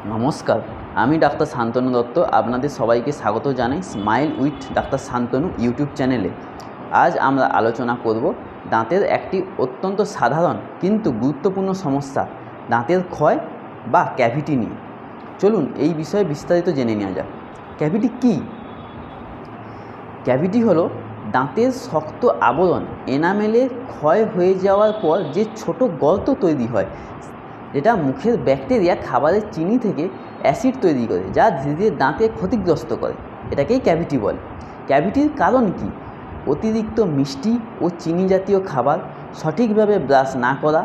নমস্কার, আমি ডাক্তার শান্তনু দত্ত। আপনাদের সবাইকে স্বাগত জানাই smile with doctor Shantanu YouTube চ্যানেলে। আজ আমরা আলোচনা করব দাঁতের একটি অত্যন্ত সাধারণ কিন্তু গুরুত্বপূর্ণ সমস্যা, দাঁতের ক্ষয় বা ক্যাভিটি নিয়ে। চলুন এই বিষয়ে বিস্তারিত জেনে নেওয়া যাক। ক্যাভিটি কী? ক্যাভিটি হলো দাঁতের শক্ত আবরণ এনামেলে ক্ষয় হয়ে যাওয়ার পর যে ছোট গর্ত তৈরি হয়, যেটা মুখের ব্যাকটেরিয়া খাবারের চিনি থেকে অ্যাসিড তৈরি করে, যা ধীরে ধীরে দাঁতে ক্ষতিগ্রস্ত করে। এটাকেই ক্যাভিটি বলে। ক্যাভিটির কারণ কি? অতিরিক্ত মিষ্টি ও চিনি জাতীয় খাবার, সঠিকভাবে ব্রাশ না করা,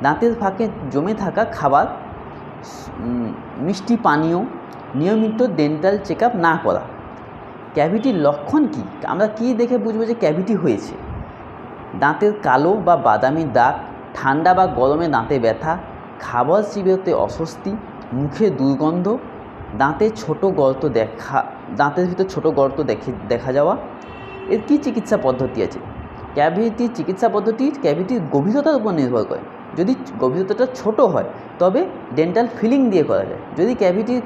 দাঁতের ফাঁকে জমে থাকা খাবার, মিষ্টি পানীয়, নিয়মিত ডেন্টাল চেক আপ না করা। ক্যাভিটির লক্ষণ কি? আমরা কী দেখে বুঝবো যে ক্যাভিটি হয়েছে? দাঁতের কালো বা বাদামি দাগ, ঠান্ডা বা গরমে দাঁতে ব্যথা, খাবার চিবোতে অস্বস্তি, মুখে দুর্গন্ধ, দাঁতের ভিতর ছোট গর্ত দেখা যাওয়া। এর কী চিকিৎসা পদ্ধতি আছে? ক্যাভিটির চিকিৎসা পদ্ধতি ক্যাভিটির গভীরতার উপর নির্ভর করে। যদি গভীরতাটা ছোট হয় তবে ডেন্টাল ফিলিং দিয়ে করা যায়। যদি ক্যাভিটির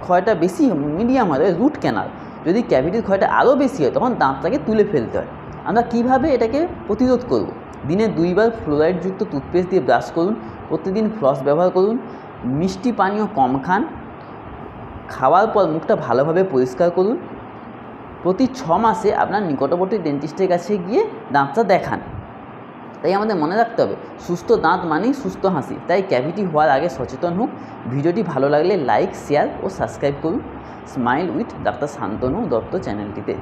ক্ষয়টা বেশি মিডিয়াম হয় তবে রুট ক্যানাল। যদি ক্যাভিটির ক্ষয়টা আরও বেশি হয় তখন দাঁতটাকে তুলে ফেলতে হয়। আমরা কীভাবে এটাকে প্রতিরোধ করব? দিনে 2 বার ফ্লোরাইডযুক্ত টুথপেস্ট দিয়ে ব্রাশ করুন, প্রতিদিন ফ্লস ব্যবহার করুন, মিষ্টি পানীয় কম খান, খাওয়ার পর মুখটা ভালোভাবে পরিষ্কার করুন, প্রতি 6 মাসে আপনার নিকটবর্তী ডেন্টিস্টের কাছে গিয়ে দাঁতটা দেখান। তাই আমাদের মনে রাখতে হবে, সুস্থ দাঁত মানেই সুস্থ হাসি। তাই ক্যাভিটি হওয়ার আগে সচেতন হোক। ভিডিওটি ভালো লাগলে লাইক, শেয়ার ও সাবস্ক্রাইব করুন smile with doctor Shantanu Dutta চ্যানেলটিতে।